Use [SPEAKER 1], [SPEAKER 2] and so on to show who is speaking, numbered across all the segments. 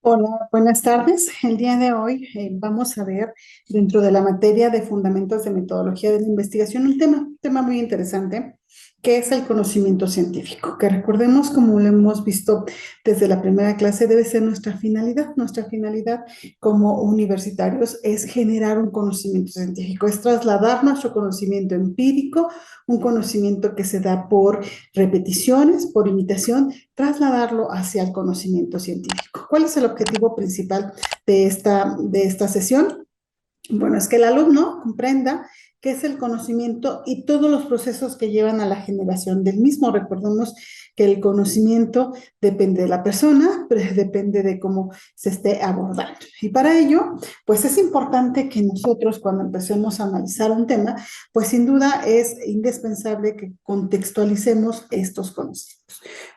[SPEAKER 1] Hola, buenas tardes. El día de hoy vamos a ver dentro de la materia de fundamentos de metodología de la investigación un tema muy interesante, que es el conocimiento científico, que recordemos, como lo hemos visto desde la primera clase, debe ser nuestra finalidad. Nuestra finalidad como universitarios es generar un conocimiento científico, es trasladar nuestro conocimiento empírico, un conocimiento que se da por repeticiones, por imitación, trasladarlo hacia el conocimiento científico. ¿Cuál es el objetivo principal de esta sesión? Bueno, es que el alumno comprenda qué es el conocimiento y todos los procesos que llevan a la generación del mismo. Recordemos que el conocimiento depende de la persona, pero depende de cómo se esté abordando. Y para ello, pues es importante que nosotros cuando empecemos a analizar un tema, pues sin duda es indispensable que contextualicemos estos conocimientos.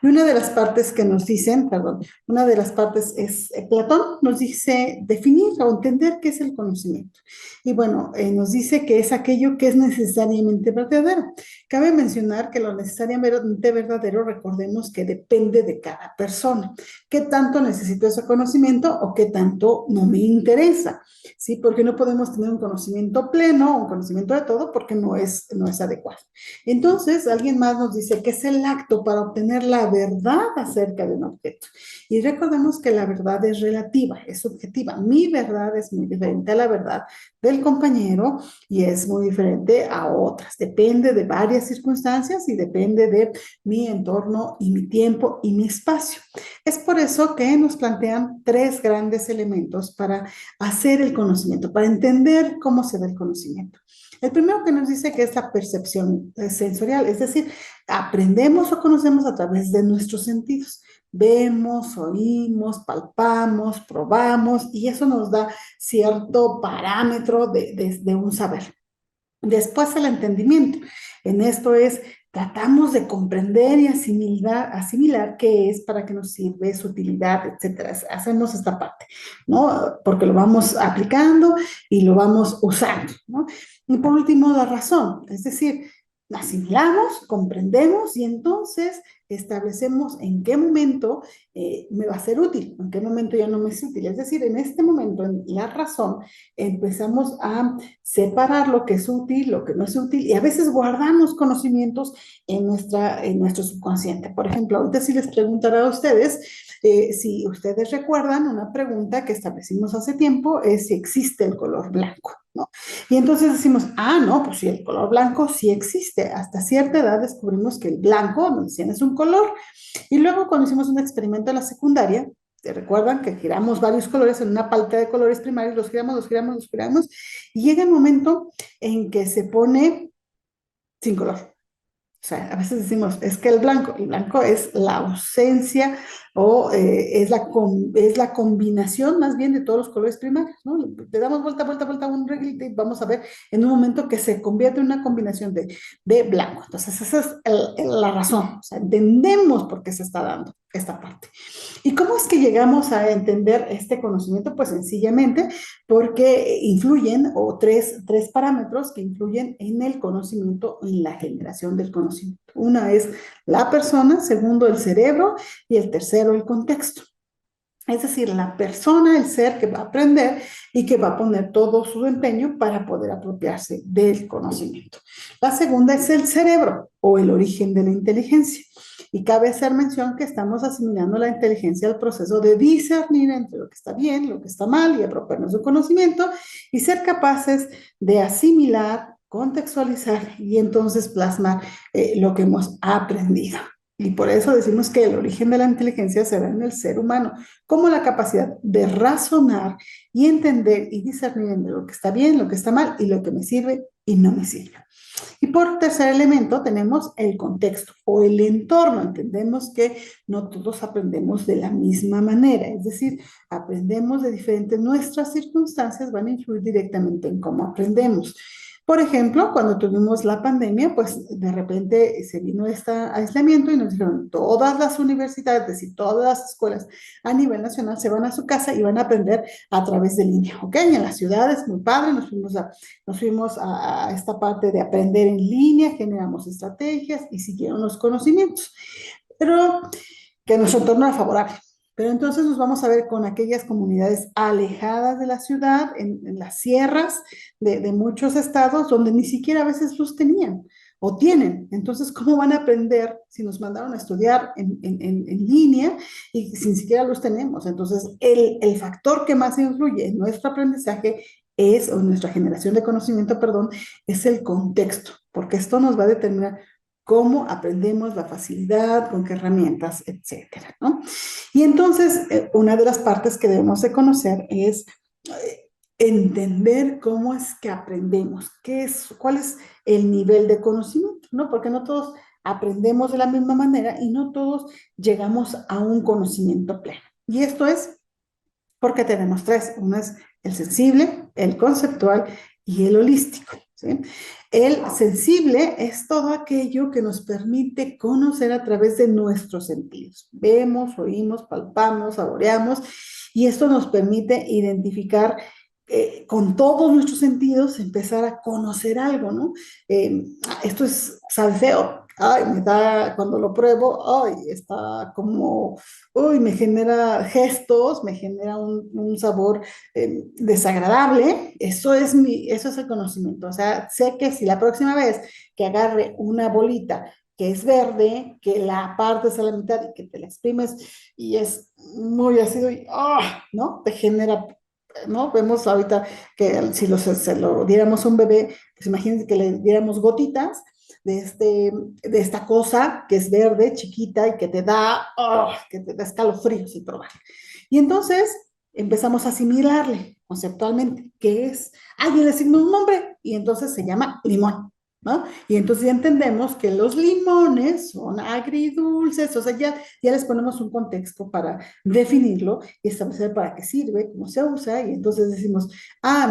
[SPEAKER 1] Y una de las partes que nos dicen, perdón, una de las partes es Platón nos dice definir o entender qué es el conocimiento. Y bueno, nos dice que es aquello que es necesariamente verdadero. Cabe mencionar que lo necesariamente verdadero, recordemos que depende de cada persona. ¿Qué tanto necesito ese conocimiento o qué tanto no me interesa? ¿Sí? Porque no podemos tener un conocimiento pleno, un conocimiento de todo, porque no es adecuado. Entonces, alguien más nos dice que es el acto para obtener la verdad acerca de un objeto. Y recordemos que la verdad es relativa, es subjetiva. Mi verdad es muy diferente a la verdad del compañero y es muy diferente a otras. Depende de varias circunstancias y depende de mi entorno y mi tiempo y mi espacio. Es por eso que nos plantean tres grandes elementos para hacer el conocimiento, para entender cómo se da el conocimiento. El primero que nos dice que es la percepción sensorial, es decir, aprendemos o conocemos a través de nuestros sentidos. Vemos, oímos, palpamos, probamos y eso nos da cierto parámetro de un saber. Después el entendimiento. En esto es, tratamos de comprender y asimilar qué es, para qué nos sirve, su utilidad, etcétera. Hacemos esta parte, ¿no? Porque lo vamos aplicando y lo vamos usando, ¿no? Y por último, la razón, es decir, asimilamos, comprendemos y entonces establecemos en qué momento me va a ser útil, en qué momento ya no me es útil. Es decir, en este momento, en la razón, empezamos a separar lo que es útil, lo que no es útil, y a veces guardamos conocimientos en nuestro subconsciente. Por ejemplo, ahorita sí les preguntaré a ustedes, si ustedes recuerdan una pregunta que establecimos hace tiempo, es si existe el color blanco, ¿no? Y entonces decimos, no, pues sí, el color blanco sí existe. Hasta cierta edad descubrimos que el blanco, nos decían, es un color. Y luego cuando hicimos un experimento en la secundaria, ¿te recuerdan que giramos varios colores en una paleta de colores primarios? Los giramos, los giramos, los giramos, y llega el momento en que se pone sin color. O sea, a veces decimos, es que el blanco es la ausencia o es la combinación más bien de todos los colores primarios, ¿no? Le damos vuelta, vuelta, vuelta a un reglito y vamos a ver en un momento que se convierte en una combinación de blanco. Entonces, esa es la razón. O sea, entendemos por qué se está dando esta parte. ¿Y cómo es que llegamos a entender este conocimiento? Pues sencillamente porque influyen, o tres parámetros que influyen en el conocimiento, en la generación del conocimiento. Una es la persona, segundo el cerebro y el tercero el contexto. Es decir, la persona, el ser que va a aprender y que va a poner todo su empeño para poder apropiarse del conocimiento. La segunda es el cerebro o el origen de la inteligencia. Y cabe hacer mención que estamos asimilando la inteligencia al proceso de discernir entre lo que está bien, lo que está mal y apropiarnos del conocimiento y ser capaces de asimilar, contextualizar y entonces plasmar lo que hemos aprendido. Y por eso decimos que el origen de la inteligencia se da en el ser humano, como la capacidad de razonar y entender y discernir entre lo que está bien, lo que está mal y lo que me sirve y no me sirve. Y por tercer elemento tenemos el contexto o el entorno. Entendemos que no todos aprendemos de la misma manera, es decir, aprendemos de diferentes, nuestras circunstancias van a influir directamente en cómo aprendemos. Por ejemplo, cuando tuvimos la pandemia, pues de repente se vino este aislamiento y nos dijeron, todas las universidades y todas las escuelas a nivel nacional se van a su casa y van a aprender a través de línea, ¿ok? Y en las ciudades, muy padre, nos fuimos a esta parte de aprender en línea, generamos estrategias y siguieron los conocimientos, pero que nuestro entorno era favorable. Pero entonces nos vamos a ver con aquellas comunidades alejadas de la ciudad, en las sierras de muchos estados, donde ni siquiera a veces luz tenían o tienen. Entonces, ¿cómo van a aprender si nos mandaron a estudiar en línea y si ni siquiera los tenemos? Entonces, el factor que más influye en nuestro aprendizaje es, o en nuestra generación de conocimiento, perdón, es el contexto, porque esto nos va a determinar cómo aprendemos, la facilidad, con qué herramientas, etcétera, ¿no? Y entonces, una de las partes que debemos de conocer es entender cómo es que aprendemos, cuál es el nivel de conocimiento, ¿no? Porque no todos aprendemos de la misma manera y no todos llegamos a un conocimiento pleno. Y esto es porque tenemos tres. Uno es el sensible, el conceptual y el holístico, ¿sí? El sensible es todo aquello que nos permite conocer a través de nuestros sentidos. Vemos, oímos, palpamos, saboreamos, y esto nos permite identificar con todos nuestros sentidos, empezar a conocer algo, ¿no? Eh, Esto es, sabe feo. Ay, me da, cuando lo pruebo, ay, está como, uy, me genera gestos, me genera un sabor desagradable. Eso es el conocimiento. O sea, sé que si la próxima vez que agarre una bolita que es verde, que la partes a la mitad y que te la exprimes y es muy ácido y, ¿no? Te genera, ¿no? Vemos ahorita que si se lo diéramos a un bebé, pues imagínense que le diéramos gotitas de esta cosa que es verde, chiquita y que te da escalofríos y probar. Y entonces empezamos a asimilarle conceptualmente qué es. Alguien le asignó un nombre y entonces se llama limón, ¿no? Y entonces ya entendemos que los limones son agridulces, o sea, ya les ponemos un contexto para definirlo y establecer para qué sirve, cómo se usa, y entonces decimos,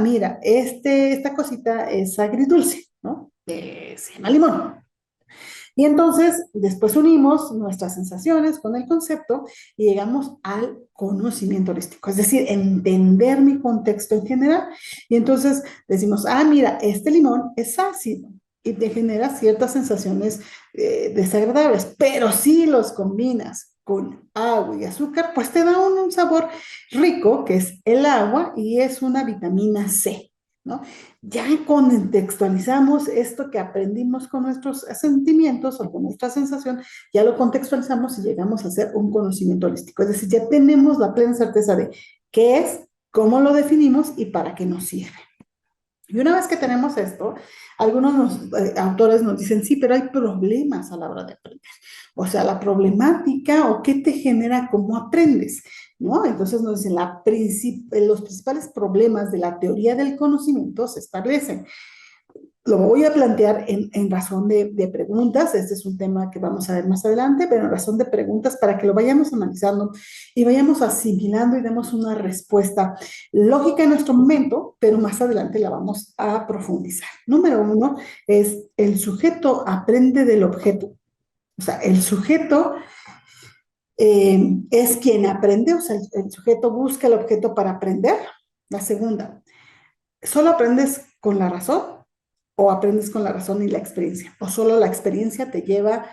[SPEAKER 1] mira, esta cosita es agridulce, ¿no? Se llama limón. Y entonces, después unimos nuestras sensaciones con el concepto y llegamos al conocimiento holístico, es decir, entender mi contexto en general. Y entonces decimos, mira, este limón es ácido y te genera ciertas sensaciones desagradables, pero si los combinas con agua y azúcar, pues te da un sabor rico, que es el agua y es una vitamina C, ¿no? Ya contextualizamos esto que aprendimos con nuestros sentimientos o con nuestra sensación, ya lo contextualizamos y llegamos a hacer un conocimiento holístico. Es decir, ya tenemos la plena certeza de qué es, cómo lo definimos y para qué nos sirve. Y una vez que tenemos esto, autores nos dicen, sí, pero hay problemas a la hora de aprender. O sea, la problemática o qué te genera cómo aprendes, ¿no? Entonces nos dicen, los principales problemas de la teoría del conocimiento se establecen. Lo voy a plantear en razón de preguntas. Este es un tema que vamos a ver más adelante, pero en razón de preguntas para que lo vayamos analizando y vayamos asimilando y demos una respuesta lógica en nuestro momento, pero más adelante la vamos a profundizar. Número uno es el sujeto aprende del objeto. O sea, el sujeto es quien aprende, o sea, el sujeto busca el objeto para aprender. La segunda, ¿solo aprendes con la razón o aprendes con la razón y la experiencia? ¿O solo la experiencia te lleva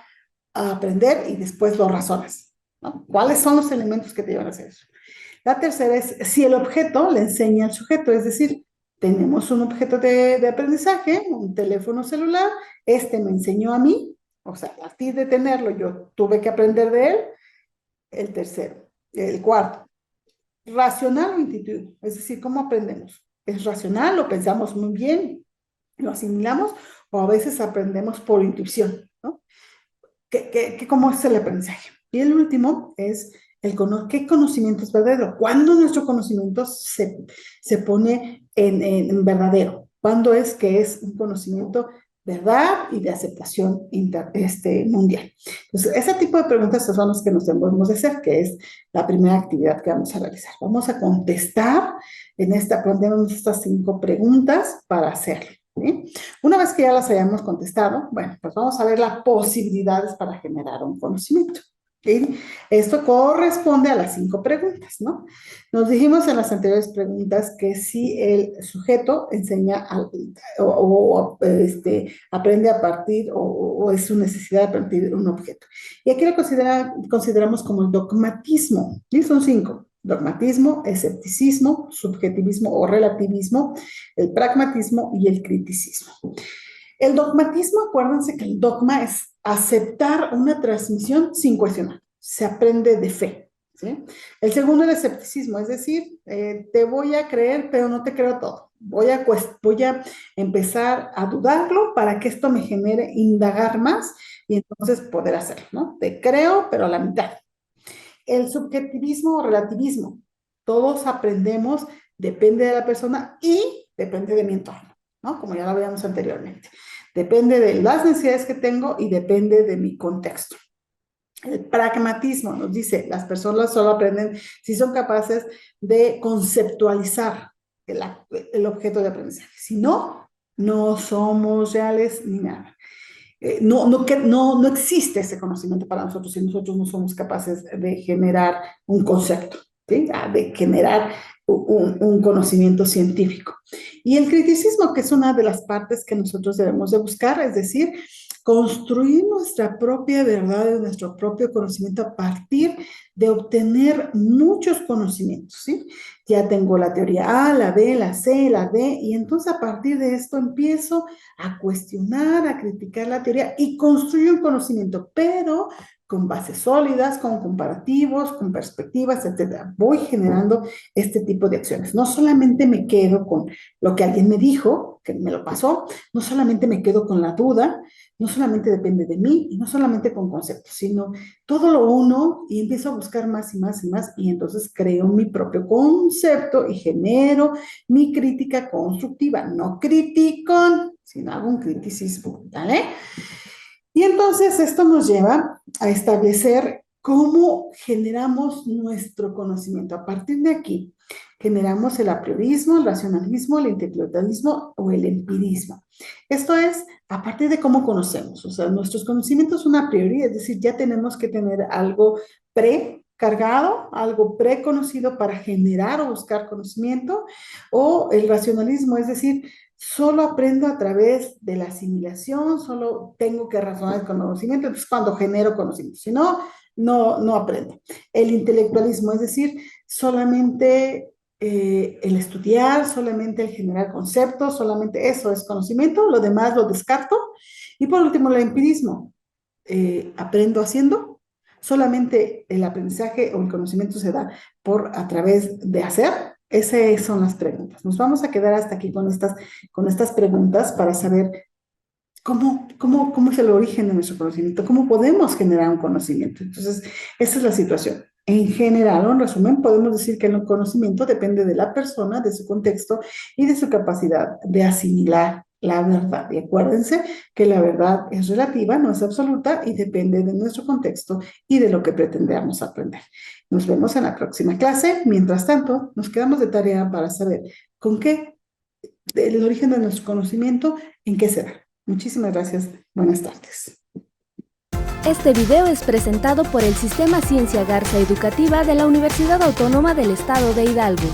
[SPEAKER 1] a aprender y después lo razonas, ¿no? ¿Cuáles son los elementos que te llevan a hacer eso? La tercera es si el objeto le enseña al sujeto, es decir, tenemos un objeto de aprendizaje, un teléfono celular, este me enseñó a mí, o sea, a partir de tenerlo yo tuve que aprender de él. El tercero, el cuarto, racional o intuitivo, es decir, ¿cómo aprendemos? ¿Es racional? ¿Lo pensamos muy bien? ¿Lo asimilamos? O a veces aprendemos por intuición, ¿no? ¿Cómo es el aprendizaje? Y el último es qué conocimiento es verdadero. ¿Cuándo nuestro conocimiento se pone en verdadero? ¿Cuándo es que es un conocimiento verdad y de aceptación mundial? Entonces, ese tipo de preguntas son las que nos debemos de hacer, que es la primera actividad que vamos a realizar. Vamos a contestar planteamos estas 5 preguntas para hacerlo, ¿sí? Una vez que ya las hayamos contestado, bueno, pues vamos a ver las posibilidades para generar un conocimiento. Y esto corresponde a las 5 preguntas, ¿no? Nos dijimos en las anteriores preguntas que si el sujeto enseña aprende a partir o es su necesidad de partir de un objeto. Y aquí lo consideramos como el dogmatismo. Y son 5. Dogmatismo, escepticismo, subjetivismo o relativismo, el pragmatismo y el criticismo. El dogmatismo, acuérdense que el dogma es aceptar una transmisión sin cuestionar. Se aprende de fe. ¿Sí? El segundo, el escepticismo, es decir, te voy a creer, pero no te creo todo. Voy a empezar a dudarlo para que esto me genere indagar más y entonces poder hacerlo, ¿no? Te creo, pero a la mitad. El subjetivismo o relativismo. Todos aprendemos, depende de la persona y depende de mi entorno, ¿no? Como ya lo veíamos anteriormente. Depende de las necesidades que tengo y depende de mi contexto. El pragmatismo nos dice, las personas solo aprenden si son capaces de conceptualizar el objeto de aprendizaje. Si no, no somos reales ni nada. No existe ese conocimiento para nosotros si nosotros no somos capaces de generar un concepto, ¿sí? De generar un conocimiento científico. Y el criticismo, que es una de las partes que nosotros debemos de buscar, es decir, construir nuestra propia verdad y nuestro propio conocimiento a partir de obtener muchos conocimientos, ¿sí? Ya tengo la teoría A, la B, la C, la D, y entonces a partir de esto empiezo a cuestionar, a criticar la teoría y construyo un conocimiento, pero con bases sólidas, con comparativos, con perspectivas, etcétera. Voy generando este tipo de acciones. No solamente me quedo con lo que alguien me dijo, que me lo pasó, no solamente me quedo con la duda, no solamente depende de mí y no solamente con conceptos, sino todo lo uno y empiezo a buscar más y más y más y entonces creo mi propio concepto y genero mi crítica constructiva, no critico, sino hago un criticismo, ¿vale? Y entonces esto nos lleva a establecer cómo generamos nuestro conocimiento. A partir de aquí, generamos el apriorismo, el racionalismo, el intelectualismo o el empirismo. Esto es a partir de cómo conocemos. O sea, nuestros conocimientos son a priori, es decir, ya tenemos que tener algo precargado, algo preconocido para generar o buscar conocimiento, o el racionalismo, es decir, solo aprendo a través de la asimilación, solo tengo que razonar el conocimiento, entonces cuando genero conocimiento, si no, no aprendo. El intelectualismo, es decir, solamente el estudiar, solamente el generar conceptos, solamente eso es conocimiento, lo demás lo descarto. Y por último, el empirismo, aprendo haciendo, solamente el aprendizaje o el conocimiento se da a través de hacer. Esas son las preguntas. Nos vamos a quedar hasta aquí con estas preguntas para saber cómo es el origen de nuestro conocimiento, cómo podemos generar un conocimiento. Entonces, esa es la situación. En general, o en resumen, podemos decir que el conocimiento depende de la persona, de su contexto y de su capacidad de asimilar la verdad. Y acuérdense que la verdad es relativa, no es absoluta y depende de nuestro contexto y de lo que pretendamos aprender. Nos vemos en la próxima clase. Mientras tanto, nos quedamos de tarea para saber el origen de nuestro conocimiento, en qué se da. Muchísimas gracias. Buenas tardes.
[SPEAKER 2] Este video es presentado por el Sistema Ciencia Garza Educativa de la Universidad Autónoma del Estado de Hidalgo.